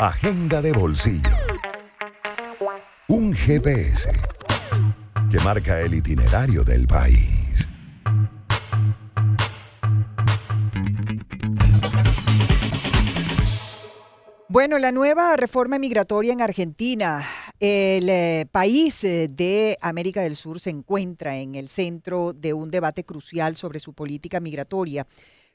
Agenda de bolsillo. Un GPS que marca el itinerario del país. Bueno, la nueva reforma migratoria en Argentina, el país de América del Sur se encuentra en el centro de un debate crucial sobre su política migratoria,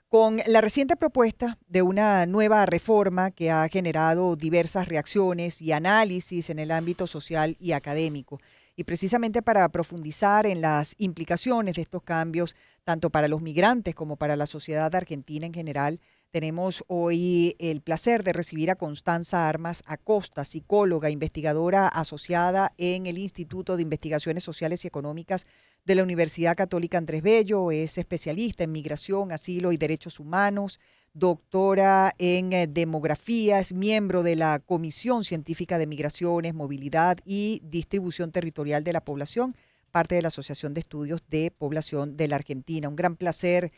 con la reciente propuesta de una nueva reforma que ha generado diversas reacciones y análisis en el ámbito social y académico. Y precisamente para profundizar en las implicaciones de estos cambios, tanto para los migrantes como para la sociedad argentina en general, tenemos hoy el placer de recibir a Constanza Armas Acosta, psicóloga, investigadora asociada en el Instituto de Investigaciones Sociales y Económicas de la Universidad Católica Andrés Bello. Es especialista en migración, asilo y derechos humanos, doctora en demografía, es miembro de la Comisión Científica de Migraciones, Movilidad y Distribución Territorial de la Población, parte de la Asociación de Estudios de Población de la Argentina. Un gran placer,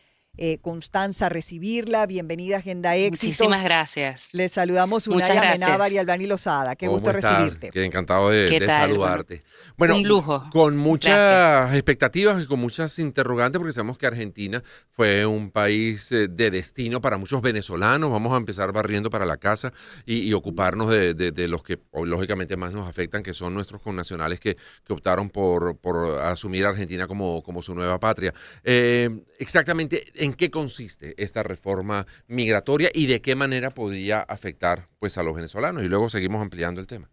Constanza, recibirla. Bienvenida a Agenda Muchísimas Éxitos. gracias. Les saludamos Muchas Unaya Amenábar y gracias. Albani Lozada. Qué ¿Cómo gusto estás? recibirte. Qué encantado de, ¿Qué de tal? Bueno, saludarte. Bueno, un lujo. con Gracias. muchas expectativas y con muchas interrogantes, porque sabemos que Argentina fue un país de destino para muchos venezolanos. Vamos a empezar barriendo para la casa y ocuparnos de los que lógicamente más nos afectan, que son nuestros connacionales que optaron por asumir a Argentina como su nueva patria. Exactamente, ¿en qué consiste esta reforma migratoria y de qué manera podría afectar pues a los venezolanos? Y luego seguimos ampliando el tema.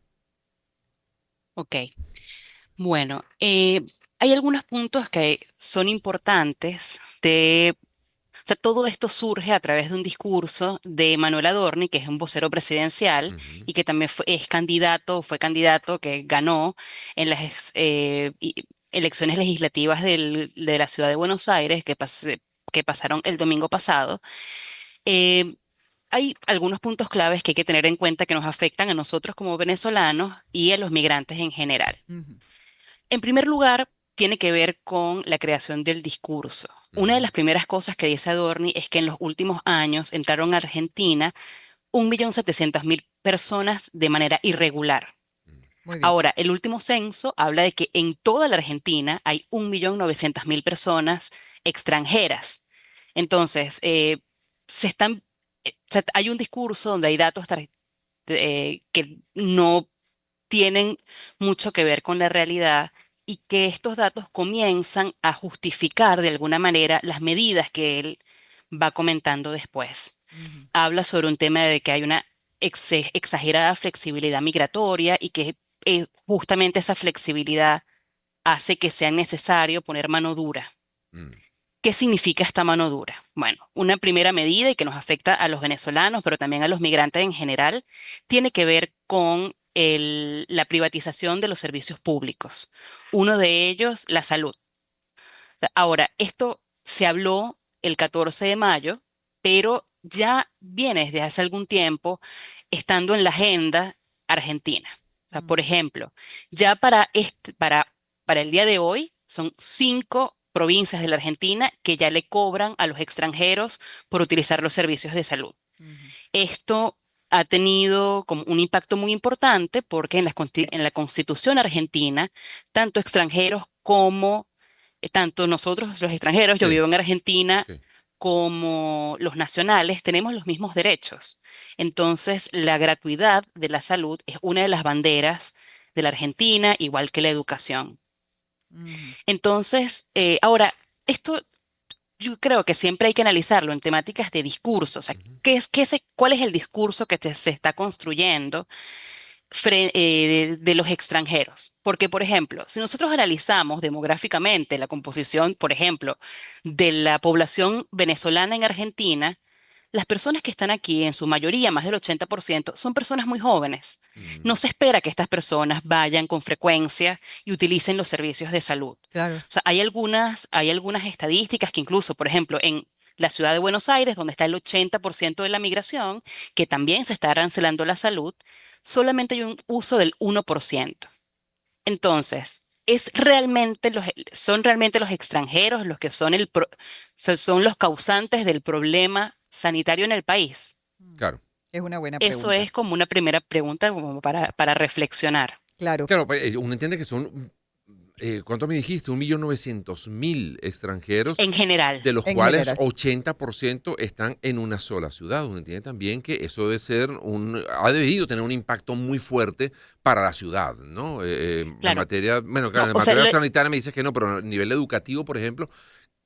Ok. Bueno, hay algunos puntos que son importantes o sea, todo esto surge a través de un discurso de Manuel Adorni, que es un vocero presidencial Ujú, y que también fue candidato que ganó en las elecciones legislativas de la ciudad de Buenos Aires que pasaron el domingo pasado. Eh, Hay algunos puntos claves que hay que tener en cuenta que nos afectan a nosotros como venezolanos y a los migrantes en general. Ujú. En primer lugar, tiene que ver con la creación del discurso. Una de ujú, las primeras cosas que dice Adorni es que en los últimos años entraron a Argentina 1.700.000 personas de manera irregular. Muy bien. Ahora, el último censo habla de que en toda la Argentina hay 1.900.000 personas extranjeras. Entonces, hay un discurso donde hay datos que no tienen mucho que ver con la realidad y que estos datos comienzan a justificar de alguna manera las medidas que él va comentando después. Ujú. Habla sobre un tema de que hay una exagerada flexibilidad migratoria y que justamente esa flexibilidad hace que sea necesario poner mano dura. mm, ¿Qué significa esta mano dura? Bueno, una primera medida y que nos afecta a los venezolanos, pero también a los migrantes en general, tiene que ver con la privatización de los servicios públicos. Uno de ellos, la salud. Ahora, esto se habló el 14 de mayo, pero ya viene desde hace algún tiempo estando en la agenda argentina. O sea, por Ujú. ejemplo, ya para el día de hoy son 5 provincias de la Argentina que ya le cobran a los extranjeros por utilizar los servicios de salud. Ujú. Esto ha tenido como un impacto muy importante porque en la Constitución argentina, tanto extranjeros como tanto nosotros, los extranjeros, yo sí, vivo en Argentina, sí. como los nacionales, tenemos los mismos derechos. Entonces, la gratuidad de la salud es una de las banderas de la Argentina, igual que la educación. Ujú. Entonces, ahora, esto yo creo que siempre hay que analizarlo en temáticas de discurso. O sea, Ujú, ¿cuál es el discurso que se está construyendo de los extranjeros? Porque, por ejemplo, si nosotros analizamos demográficamente la composición, por ejemplo, de la población venezolana en Argentina, las personas que están aquí, en su mayoría, más del 80%, son personas muy jóvenes. mm, No se espera que estas personas vayan con frecuencia y utilicen los servicios de salud. Claro. O sea, hay algunas estadísticas que incluso, por ejemplo, en la ciudad de Buenos Aires, donde está el 80% de la migración, que también se está arancelando la salud, solamente hay un uso del 1%. Entonces, son realmente los extranjeros los que son los causantes del problema sanitario en el país. Mm. claro. Es una buena Eso pregunta. es como una primera pregunta como para reflexionar. Claro, Claro, pues, uno entiende que son, ¿cuánto me dijiste? 1.900.000 extranjeros, En general, de los en cuales general. 80% están en una sola ciudad. Uno entiende también que eso debe ser ha debido tener un impacto muy fuerte para la ciudad, ¿no? En claro. materia, bueno, No, claro, en o sea, materia sanitaria me dices que no, pero a nivel educativo, por ejemplo,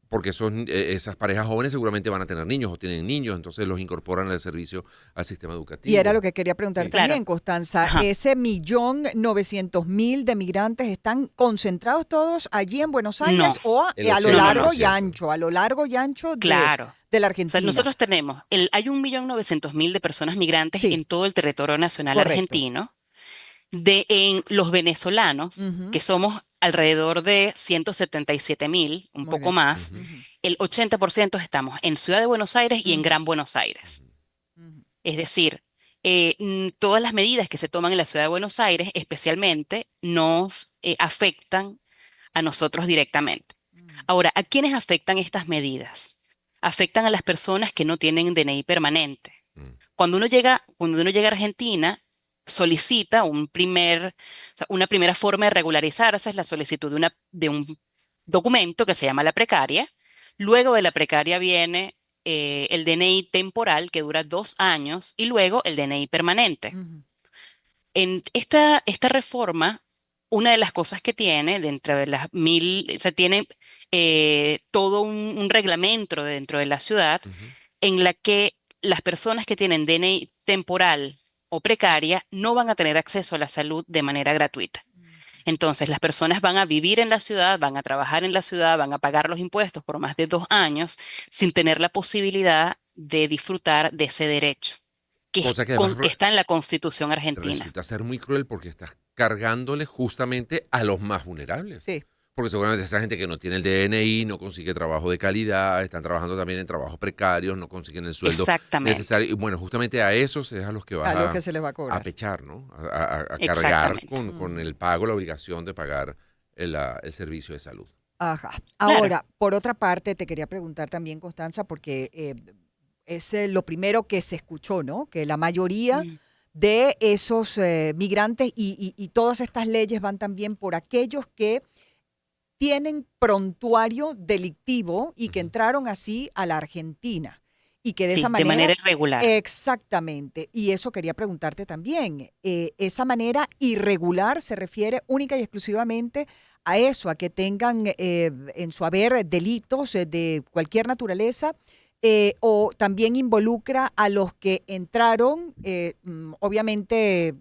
porque esas parejas jóvenes seguramente van a tener niños o tienen niños, entonces los incorporan al servicio, al sistema Y era lo educativo. que quería preguntar Sí. claro. también, Constanza. Ajá. ¿Ese 1.900.000 de migrantes están concentrados todos allí en Buenos No, Aires o El a lo no, no, largo no. y 80%. ancho, a lo largo y ancho Claro. de la O sea, Argentina? nosotros tenemos, hay 1.900.000 de personas migrantes Sí, en todo el territorio nacional correcto. argentino. En los venezolanos, Ujú, que somos alrededor de 177.000, un muy poco bien. más, Ujú, Ujú, el 80% estamos en Ciudad de Buenos Aires y en ujú, Gran Buenos Aires. ujú. ujú, Es decir, todas las medidas que se toman en la Ciudad de Buenos Aires especialmente nos afectan a nosotros directamente. ujú, Ahora, ¿a quiénes afectan estas medidas? Afectan a las personas que no tienen DNI permanente. Mm. Cuando uno llega a Argentina, solicita o sea, una primera forma de regularizarse es la solicitud de un documento que se llama la precaria. Luego de la precaria viene el DNI temporal, que dura 2 años, y luego el DNI permanente. ujú, En esta reforma, una de las cosas que tiene, dentro de las mil, o sea, tiene todo un reglamento dentro de la ciudad Ujú. en la que las personas que tienen DNI temporal o precaria no van a tener acceso a la salud de manera gratuita. Entonces, las personas van a vivir en la ciudad, van a trabajar en la ciudad, van a pagar los impuestos por más de 2 años sin tener la posibilidad de disfrutar de ese derecho, Cosa que además que está en la Constitución argentina. resulta ser muy cruel porque estás cargándole justamente a los más vulnerables. sí, Porque seguramente esa gente que no tiene el DNI, no consigue trabajo de calidad, están trabajando también en trabajos precarios, no consiguen el sueldo Exactamente, necesario. Y bueno, justamente a esos es a los que vas a lo que se les va a a cobrar. pechar, ¿no? A cargar exactamente. con Ujú. el pago, la obligación de pagar el servicio de salud. Ajá. Claro. Ahora, por otra parte, te quería preguntar también, Constanza, porque es lo primero que se escuchó, ¿no? Que la mayoría Mm, de esos migrantes y todas estas leyes van también por aquellos que tienen prontuario delictivo y que Ujú. entraron así a la Argentina y que de esa sí, de manera manera, irregular. exactamente, y eso quería preguntarte también, esa manera irregular se refiere única y exclusivamente a eso, a que tengan en su haber delitos de cualquier naturaleza. O también involucra a los que entraron, obviamente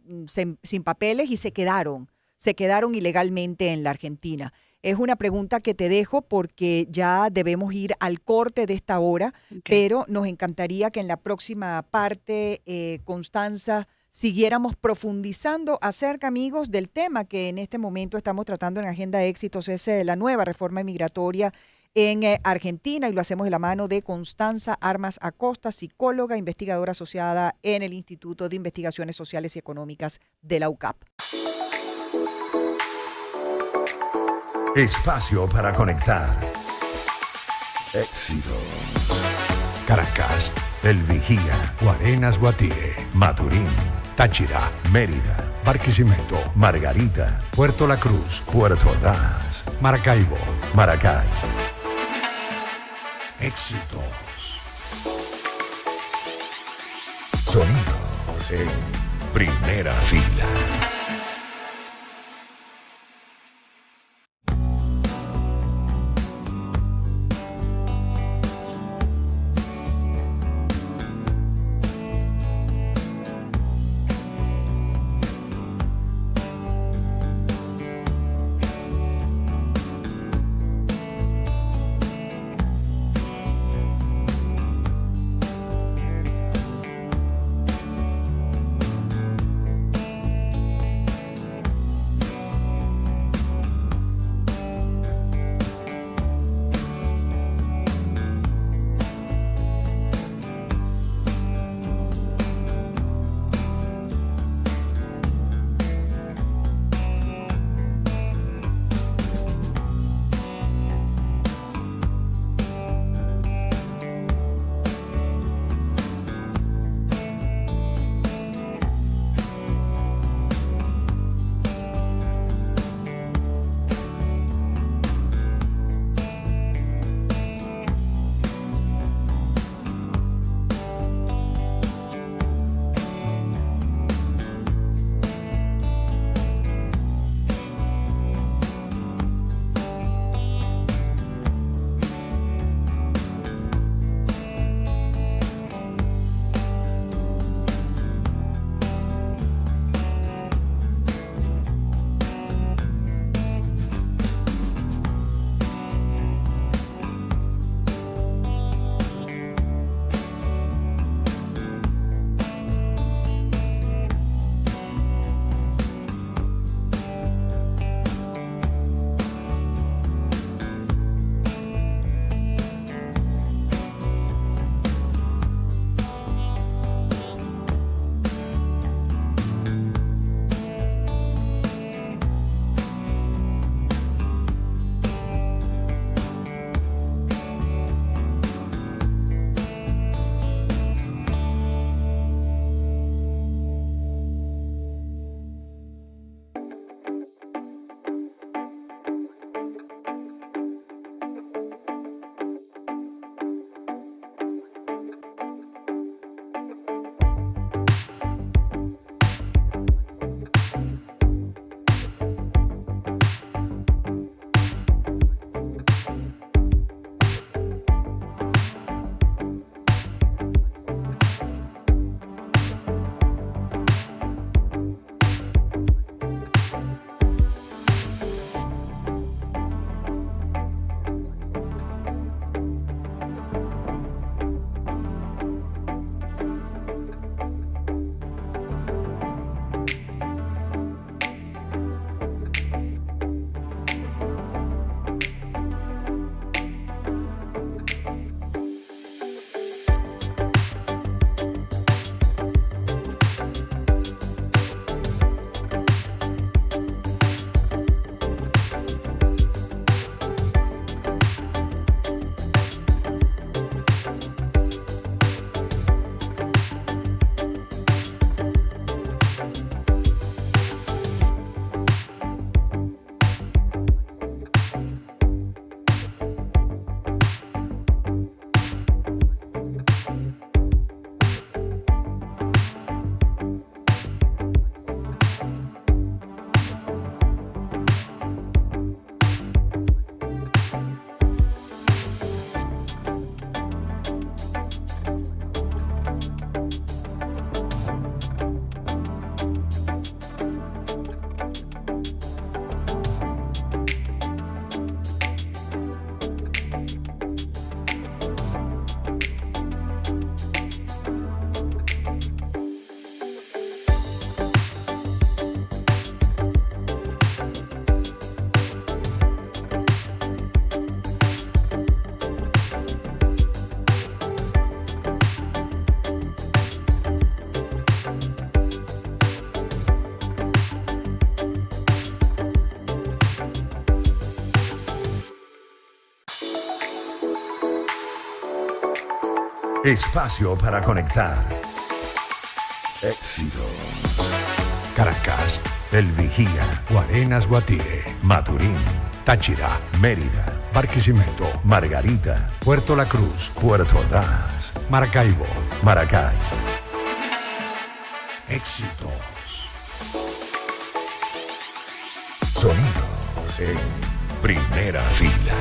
sin papeles y se quedaron ilegalmente en la Argentina. Es una pregunta que te dejo porque ya debemos ir al corte de esta hora, Ok. pero nos encantaría que en la próxima parte, Constanza, siguiéramos profundizando acerca, amigos, del tema que en este momento estamos tratando en Agenda Éxitos, es la nueva reforma migratoria en Argentina, y lo hacemos de la mano de Constanza Armas Acosta, psicóloga, investigadora asociada en el Instituto de Investigaciones Sociales y Económicas de la UCAP. Espacio para conectar. Éxitos. Caracas, El Vigía. Guarenas, Guatire, Maturín. Táchira, Mérida. Barquisimeto, Margarita. Puerto La Cruz, Puerto Ordaz. Maracaibo. Maracay. Éxitos. Sonidos en primera fila. Espacio para conectar. Éxitos. Caracas, El Vigía. Guarenas, Guatire, Maturín. Táchira, Mérida. Barquisimeto, Margarita. Puerto La Cruz, Puerto Ordaz. Maracaibo. Maracay. Éxitos. Sonidos en primera fila.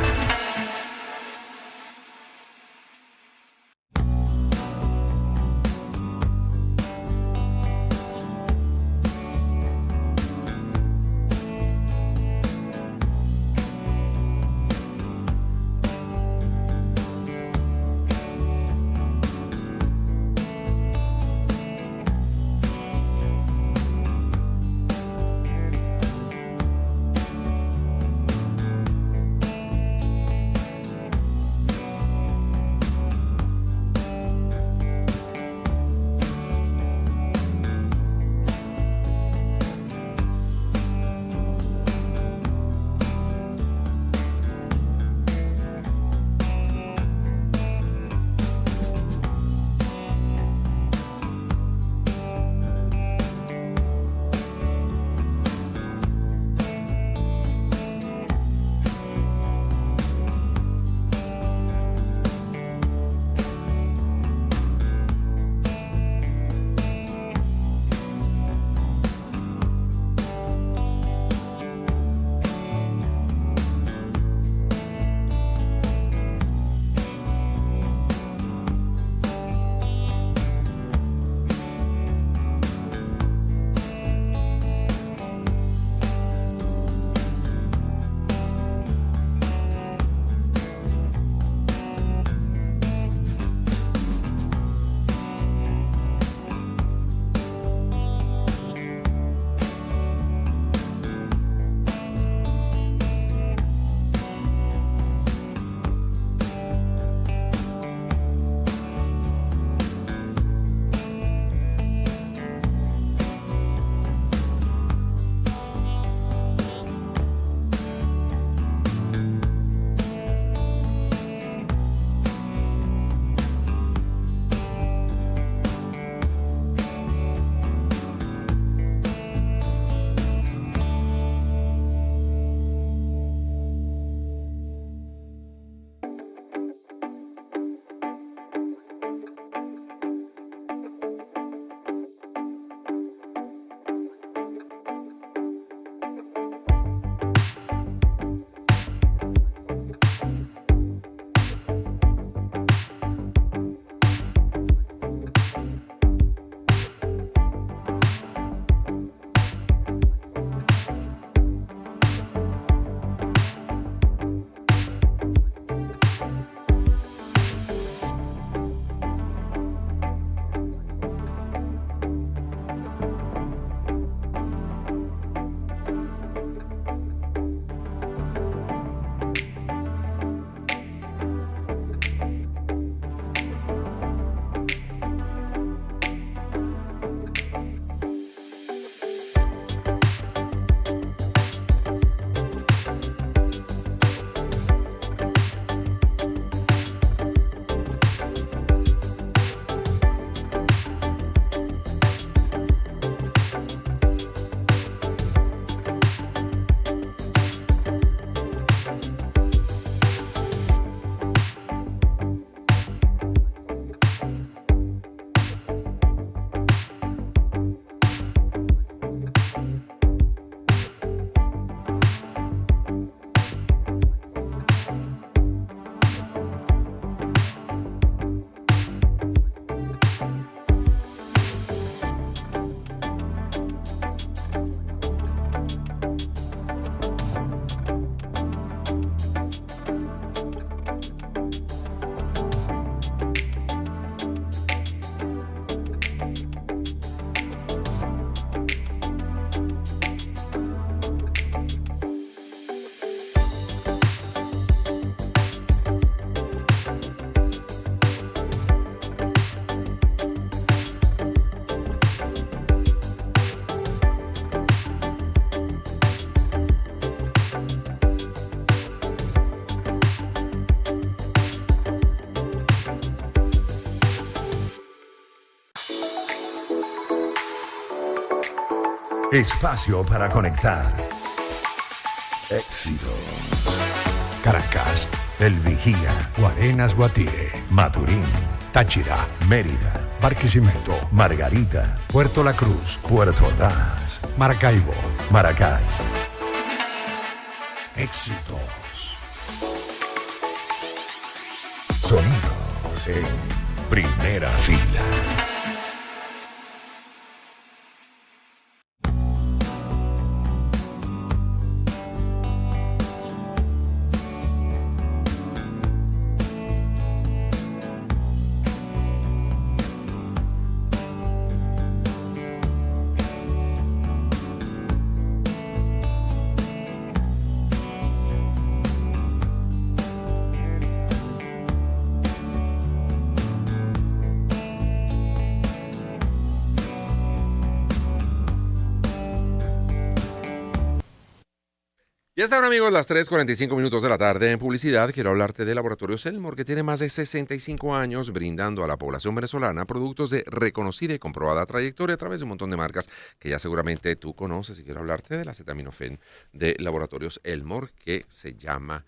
Espacio para conectar. Éxitos. Caracas, El Vigía. Guarenas, Guatire, Maturín. Táchira, Mérida. Barquisimeto, Margarita. Puerto La Cruz, Puerto Ordaz. Maracaibo. Maracay. Éxitos. Sonidos en primera fila. Ya están, amigos, las 3:45 de la tarde. En publicidad quiero hablarte de Laboratorios Elmore, que tiene más de 65 años brindando a la población venezolana productos de reconocida y comprobada trayectoria a través de un montón de marcas que ya seguramente tú conoces. Y quiero hablarte del acetaminofén de Laboratorios Elmore, que se llama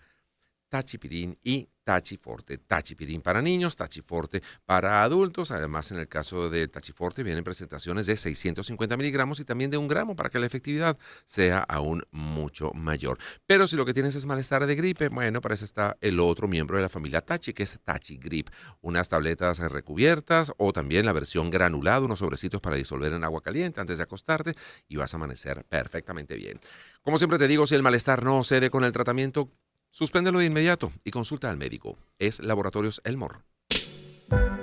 Tachipirín y Tachiforte. Tachipirín para niños, Tachiforte para adultos. Además, en el caso de Tachiforte vienen presentaciones de 650 miligramos y también de 1 gramo para que la efectividad sea aún mucho mayor. Pero si lo que tienes es malestar de gripe, bueno, para eso está el otro miembro de la familia Tachi, que es Tachi Grip. Unas tabletas recubiertas o también la versión granulada, unos sobrecitos para disolver en agua caliente antes de acostarte y vas a amanecer perfectamente bien. Como siempre te digo, si el malestar no cede con el tratamiento, suspéndelo de inmediato y consulta al médico. Es Laboratorios Elmore.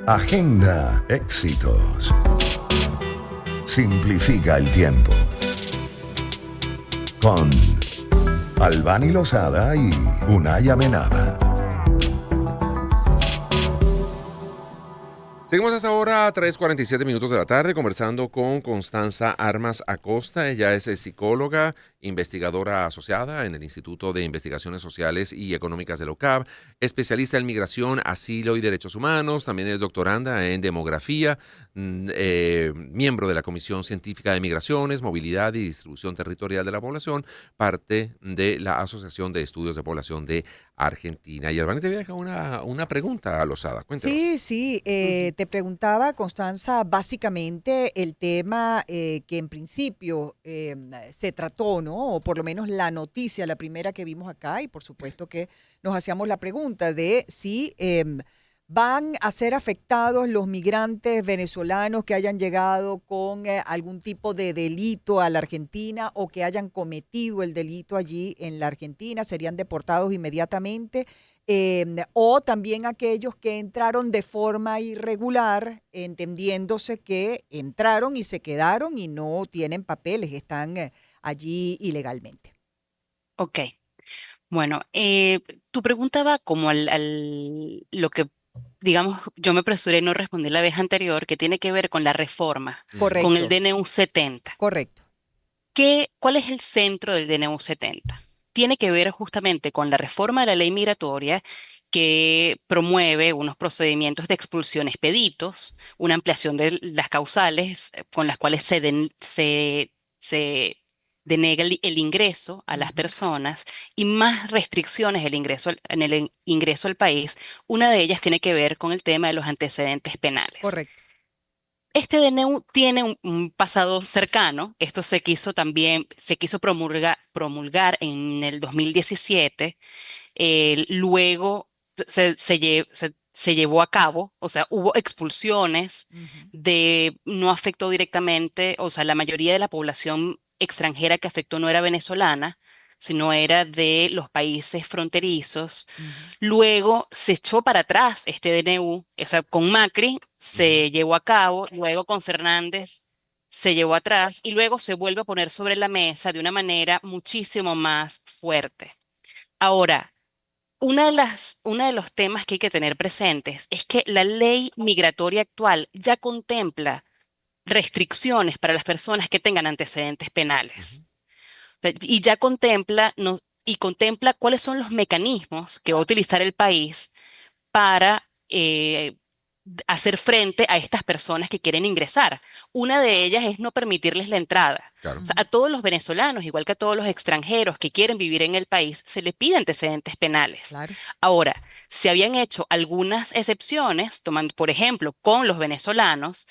Agenda Éxitos. Simplifica el tiempo. Con Albany Lozada y Unay Amenábar. Seguimos hasta ahora, 3:47 de la tarde, conversando con Constanza Armas Acosta. Ella es psicóloga, investigadora asociada en el Instituto de Investigaciones Sociales y Económicas de la UCAB, especialista en migración, asilo y derechos humanos. También es doctoranda en demografía, miembro de la Comisión Científica de Migraciones, Movilidad y Distribución Territorial de la Población, parte de la Asociación de Estudios de Población de Argentina. Y Albany te deja una pregunta, Lozada. Cuéntanos. Sí, te preguntaba, Constanza, básicamente el tema que en principio se trató, ¿no? O por lo menos la noticia, la primera que vimos acá, y por supuesto que nos hacíamos la pregunta de si van a ser afectados los migrantes venezolanos que hayan llegado con algún tipo de delito a la Argentina o que hayan cometido el delito allí en la Argentina, serían deportados inmediatamente. O también aquellos que entraron de forma irregular, entendiéndose que entraron y se quedaron y no tienen papeles, están allí ilegalmente. Ok, bueno, tu pregunta va como lo que, digamos, yo me apresuré y no respondí la vez anterior, que tiene que ver con la reforma, con el Correcto, DNU 70. correcto. ¿Cuál es el centro del DNU 70? Tiene que ver justamente con la reforma de la ley migratoria que promueve unos procedimientos de expulsión expeditos, una ampliación de las causales con las cuales se denega el ingreso a las Ujú. personas y más restricciones en el ingreso al país. Una de ellas tiene que ver con el tema de los antecedentes penales. Correcto. Este DNU tiene un pasado cercano. Esto se quiso promulgar en el 2017. Luego se llevó a cabo, o sea, hubo expulsiones Ujú. no afectó directamente, o sea, la mayoría de la población extranjera que afectó no era venezolana, sino era de los países fronterizos. Ujú. Luego se echó para atrás este DNU, o sea, con Macri Ujú. se llevó a cabo, luego con Fernández se llevó atrás y luego se vuelve a poner sobre la mesa de una manera muchísimo más fuerte. Ahora, uno de los temas que hay que tener presentes es que la ley migratoria actual ya contempla restricciones para las personas que tengan antecedentes penales. Ujú. O sea, y ya contempla, y contempla cuáles son los mecanismos que va a utilizar el país para hacer frente a estas personas que quieren ingresar. Una de ellas es no permitirles la entrada. Claro. O sea, a todos los venezolanos, igual que a todos los extranjeros que quieren vivir en el país, se le pide antecedentes penales. Claro. Ahora, se habían hecho algunas excepciones, tomando, por ejemplo, con los venezolanos,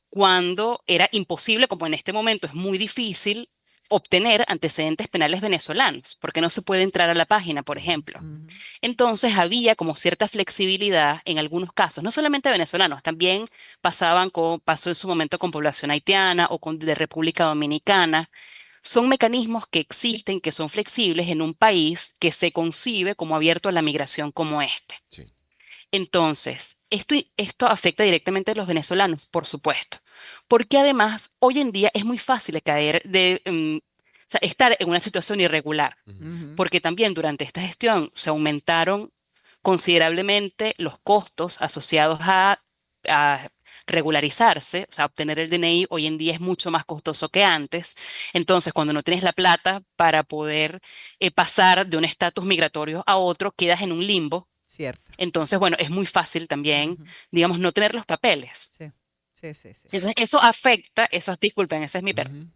cuando era imposible, como en este momento es muy difícil, obtener antecedentes penales venezolanos, porque no se puede entrar a la página, por ejemplo. Ujú. Entonces había como cierta flexibilidad en algunos casos, no solamente venezolanos, también pasó en su momento con población haitiana o de República Dominicana. Son mecanismos que existen, que son flexibles en un país que se concibe como abierto a la migración como este. Sí. Entonces, esto afecta directamente a los venezolanos, por supuesto, porque además hoy en día es muy fácil de caer, o sea, estar en una situación irregular, Ujú. Ujú. porque también durante esta gestión se aumentaron considerablemente los costos asociados a regularizarse, o sea, obtener el DNI hoy en día es mucho más costoso que antes. Entonces, cuando no tienes la plata para poder pasar de un estatus migratorio a otro, quedas en un limbo. Cierto. Entonces, bueno, es muy fácil también, Ujú. digamos, no tener los papeles. Sí, sí, sí, sí. Entonces, eso afecta, disculpen, ese es mi perro. Ujú.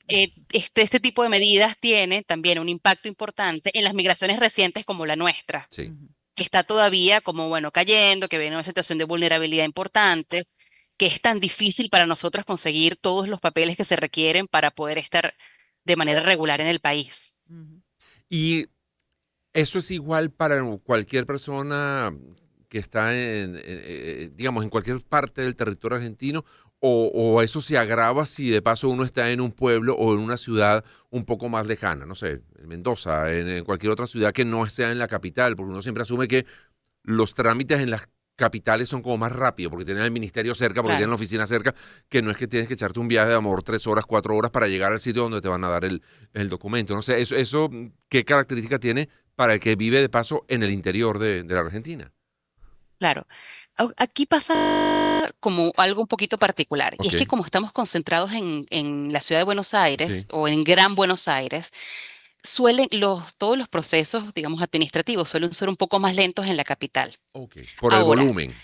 Este tipo de medidas tiene también un impacto importante en las migraciones recientes como la nuestra, Sí. Ujú. que está todavía como, bueno, cayendo, que viene en una situación de vulnerabilidad importante, que es tan difícil para nosotros conseguir todos los papeles que se requieren para poder estar de manera regular en el país. Ujú. Y eso es igual para cualquier persona que está digamos, en cualquier parte del territorio argentino, o eso se agrava si de paso uno está en un pueblo o en una ciudad un poco más lejana, no sé, en Mendoza, en cualquier otra ciudad que no sea en la capital, porque uno siempre asume que los trámites en las capitales son como más rápidos, porque tienen el ministerio cerca, porque tienen Claro. la oficina cerca, que no es que tienes que echarte un viaje de amor 3 horas, 4 horas para llegar al sitio donde te van a dar el documento. No sé, eso ¿qué característica tiene para el que vive de paso en el interior de la Argentina? Claro, aquí pasa como algo un poquito particular, y Ok, es que como estamos concentrados en la ciudad de Buenos Aires sí, o en Gran Buenos Aires, todos los procesos, digamos, administrativos suelen ser un poco más lentos en la capital. ok. Por el Ahora, volumen.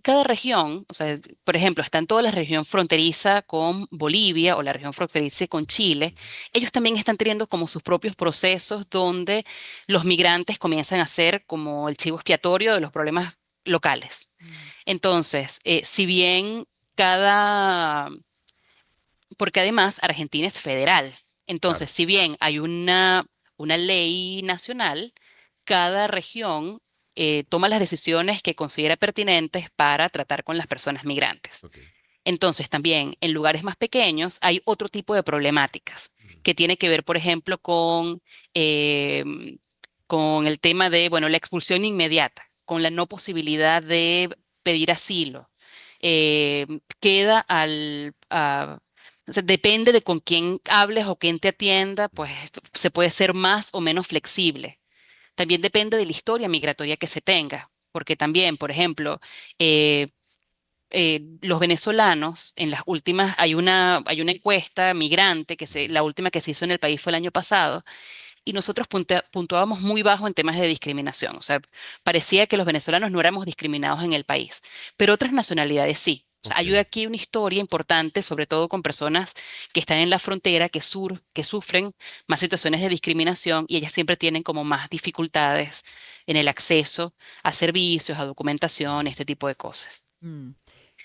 cada región, o sea, por ejemplo, está en toda la región fronteriza con Bolivia o la región fronteriza con Chile. Ellos también están teniendo como sus propios procesos donde los migrantes comienzan a ser como el chivo expiatorio de los problemas locales. Ujú. Entonces, si bien cada, porque además Argentina es federal, Claro. entonces, si bien hay una ley nacional, cada región toma las decisiones que considera pertinentes para tratar con las personas migrantes. Ok. Entonces, también en lugares más pequeños hay otro tipo de problemáticas que tiene que ver, por ejemplo, con el tema de, bueno, la expulsión inmediata, con la no posibilidad de pedir asilo. Queda o sea, depende de con quién hables o quién te atienda, pues se puede ser más o menos flexible. También depende de la historia migratoria que se tenga, porque también, por ejemplo, eh, los venezolanos, en las últimas, hay una encuesta migrante, la última que se hizo en el país fue el año pasado, y nosotros puntuábamos muy bajo en temas de discriminación. O sea, parecía que los venezolanos no éramos discriminados en el país, pero otras nacionalidades sí. O sea, Ok. hay aquí una historia importante, sobre todo con personas que están en la frontera, que sufren más situaciones de discriminación y ellas siempre tienen como más dificultades en el acceso a servicios, a documentación, este tipo de cosas. Mm.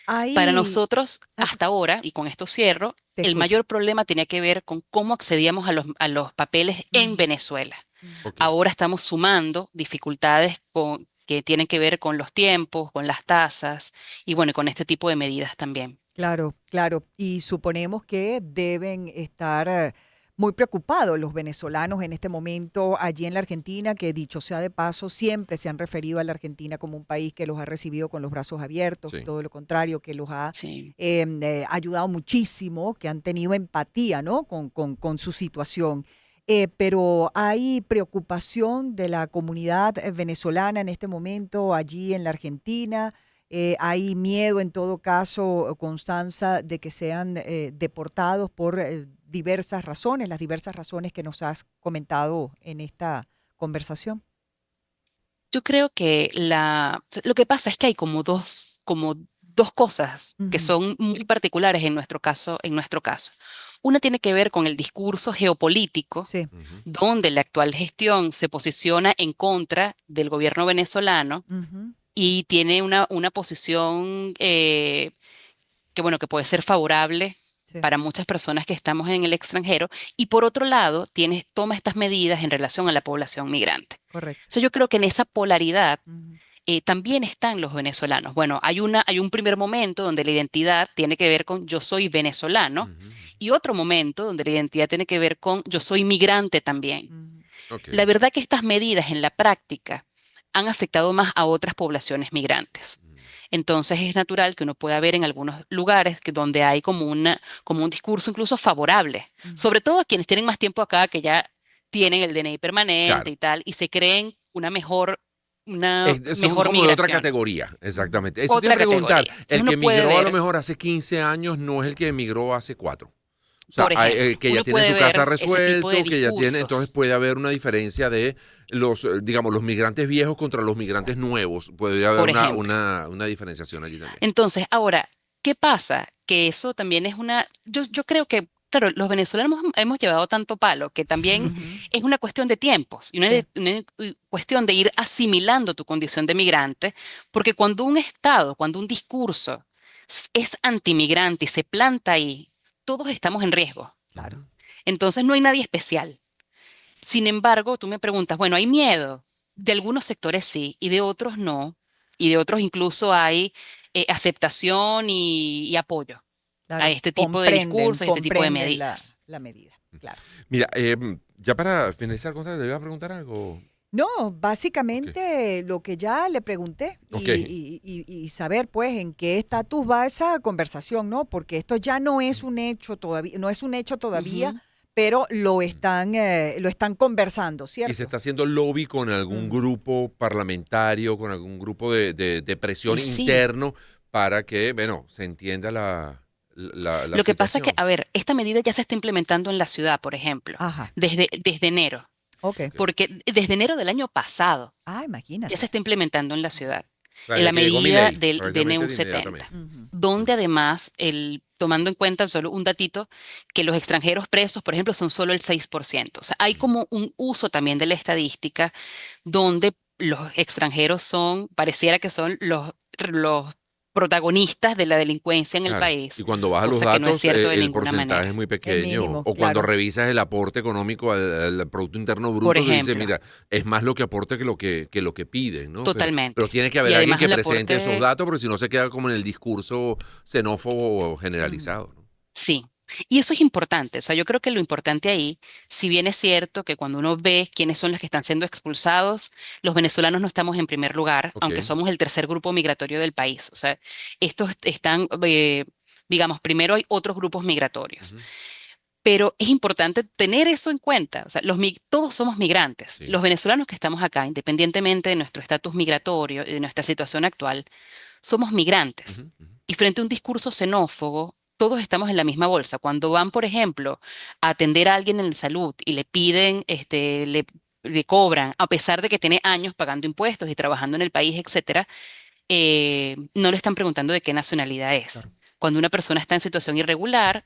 Para Hay, nosotros, ah, hasta ahora, y con esto cierro, te el escucho. mayor problema tenía que ver con cómo accedíamos a los papeles en Ujú. Venezuela. Ujú. Ok. Ahora estamos sumando dificultades que tienen que ver con los tiempos, con las tasas y bueno, con este tipo de medidas también. Claro, claro. Y suponemos que deben estar muy preocupados los venezolanos en este momento allí en la Argentina, que dicho sea de paso, siempre se han referido a la Argentina como un país que los ha recibido con los brazos abiertos, Sí. todo lo contrario, que los ha Sí. ayudado muchísimo, que han tenido empatía, ¿no? Con su situación. Pero hay preocupación de la comunidad venezolana en este momento allí en la Argentina. Hay miedo en todo caso, Constanza, de que sean deportados por diversas razones, las diversas razones que nos has comentado en esta conversación. Yo creo que lo que pasa es que hay como dos cosas que Ujú. son muy particulares en nuestro caso, en nuestro caso. Una tiene que ver con el discurso geopolítico, Sí. Ujú. donde la actual gestión se posiciona en contra del gobierno venezolano Ujú. y tiene una posición que, bueno, que puede ser favorable Sí. para muchas personas que estamos en el extranjero, y por otro lado, toma estas medidas en relación a la población migrante. Correcto. Yo creo que en esa polaridad Ujú. también están los venezolanos. Bueno, hay un primer momento donde la identidad tiene que ver con yo soy venezolano, Ujú. y otro momento donde la identidad tiene que ver con yo soy migrante también. Ujú. Ok. La verdad que estas medidas en la práctica han afectado más a otras poblaciones migrantes. Mm. Entonces es natural que uno pueda ver en algunos lugares donde hay como un discurso incluso favorable, Ujú. sobre todo a quienes tienen más tiempo acá, que ya tienen el DNI permanente Claro. y tal, y se creen una Son mejor como de otra migración, categoría, Ujú. exactamente. Eso te iba a otra preguntar, categoría. Entonces el uno que puede emigró a lo ver, mejor hace 15 años no es el que emigró hace 4. O sea, por ejemplo, que ya uno tiene puede su casa ver ese tipo de resuelto, que ya tiene, entonces discursos. puede haber una diferencia de digamos, los migrantes viejos contra los migrantes nuevos. Podría haber Por ejemplo. una diferenciación allí también. Entonces, ahora, ¿qué pasa? Que eso también es yo creo que, claro, los venezolanos hemos llevado tanto palo que también Ujú. es una cuestión de tiempos y Sí. una cuestión de ir asimilando tu condición de migrante, porque cuando un Estado, cuando un discurso es antimigrante y se planta ahí, todos estamos en riesgo. Ujú. Claro. Entonces, no hay nadie especial. Sin embargo, tú me preguntas, bueno, ¿hay miedo? De algunos sectores sí, y de otros no. Y de otros incluso hay aceptación y apoyo a Claro. este tipo de Comprenden, discursos y este tipo de comprenden medidas. la medida. Claro. Mira, ya para finalizar, Constance, ¿le iba a preguntar algo? No, Ok, básicamente lo que ya le pregunté ok. y saber pues en qué estatus va esa conversación, ¿no? Porque esto ya no es un hecho todavía, no es un hecho todavía, Ujú. pero lo están conversando, ¿Y se ¿cierto? está haciendo lobby con algún Mm. grupo parlamentario, con algún grupo de presión Y sí, interno para que, bueno, se entienda la lo que pasa es que, situación? a ver, esta medida ya se está implementando en la ciudad, por ejemplo, Ajá, desde enero, ok. Ok. porque desde enero del año pasado Ah, ya se imagínate. está implementando en la ciudad. O sea, En desde la que llegó mi medida ley, del prácticamente DNU de 70, inmediatamente. Ujú. Mm. donde además, tomando en cuenta solo un datito, que los extranjeros presos, por ejemplo, son solo el 6%. O sea, hay Mm. como un uso también de la estadística donde los extranjeros pareciera que son los protagonistas de la delincuencia en el Claro. Y país, cuando vas a los cosa que no es datos, cierto de el ninguna porcentaje es manera. muy Es pequeño. mínimo, O cuando claro. revisas el aporte económico al Producto Interno Por Bruto, te dice, ejemplo, mira, es más lo que aporta que lo que piden, ¿no? Pero totalmente. tiene que Y haber alguien además que el presente esos aporte. datos, porque si no se queda como en el discurso xenófobo Ujú. generalizado, ¿no? Sí, y eso es importante. O sea, yo creo que lo importante ahí, si bien es cierto que cuando uno ve quiénes son los que están siendo expulsados, los venezolanos no estamos en primer lugar, Ok. aunque somos el tercer grupo migratorio del país. O sea, estos están, digamos, primero hay otros grupos migratorios. Ujú. Pero es importante tener eso en cuenta. O sea, todos somos migrantes. Sí. Los venezolanos que estamos acá, independientemente de nuestro estatus migratorio y de nuestra situación actual, somos migrantes. Ujú, ujú. Y frente a un discurso xenófobo, todos estamos en la misma bolsa. Cuando van, por ejemplo, a atender a alguien en salud y le piden, le cobran, a pesar de que tiene años pagando impuestos y trabajando en el país, etcétera, no le están preguntando de qué nacionalidad es. Claro. Cuando una persona está en situación irregular,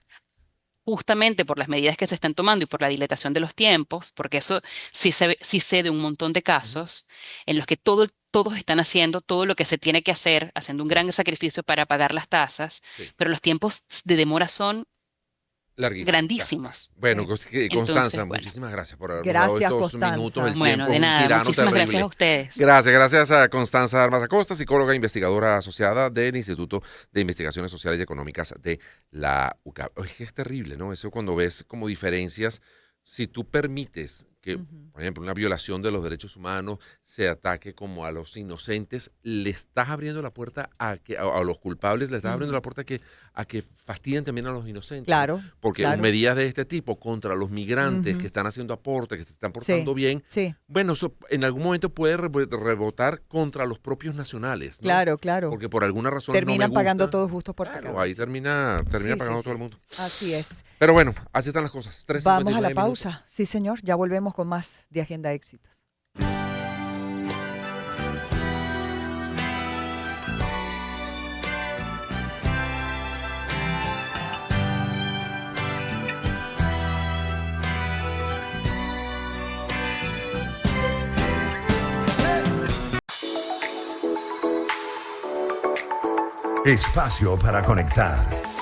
justamente por las medidas que se están tomando y por la dilatación de los tiempos, porque eso sí sé de un montón de Ujú. casos en los que todos están haciendo todo lo que se tiene que hacer, haciendo un Sí, gran sacrificio para pagar las tasas, sí. pero los tiempos de demora son Larguísimo, claro, claro. grandísimos. Bueno, Sí. Constanza, Entonces, bueno, muchísimas gracias por habernos dado Gracias, estos minutos. Constanza. El bueno, tiempo es de un nada, tirano muchísimas gracias a terrible. ustedes. Gracias a Constanza Armas Acosta, psicóloga e investigadora asociada del Instituto de Investigaciones Sociales y Económicas de la UCAP. Oye, es terrible, ¿no? Eso cuando ves como diferencias, si tú permites que, Ujú. por ejemplo, una violación de los derechos humanos se ataque como a los inocentes, le estás abriendo la puerta a los culpables, le estás abriendo Ujú. la puerta a que fastidien también a los inocentes, ¿no? Claro, Porque claro. medidas de este tipo contra los migrantes que Ujú. están haciendo aportes, que se están Sí, portando bien, sí, bueno, eso en algún momento puede rebotar contra los propios nacionales, ¿no? claro, claro. Porque por alguna razón no me Terminan pagando gusta. todos justos por Claro, pecadores, ahí sí. termina Sí, sí, pagando todo el sí. mundo. Así es. Pero bueno, así están las cosas. Vamos a la 3:59 minutos. pausa. Sí, señor. Ya volvemos con más de Agenda Éxitos. Espacio para conectar.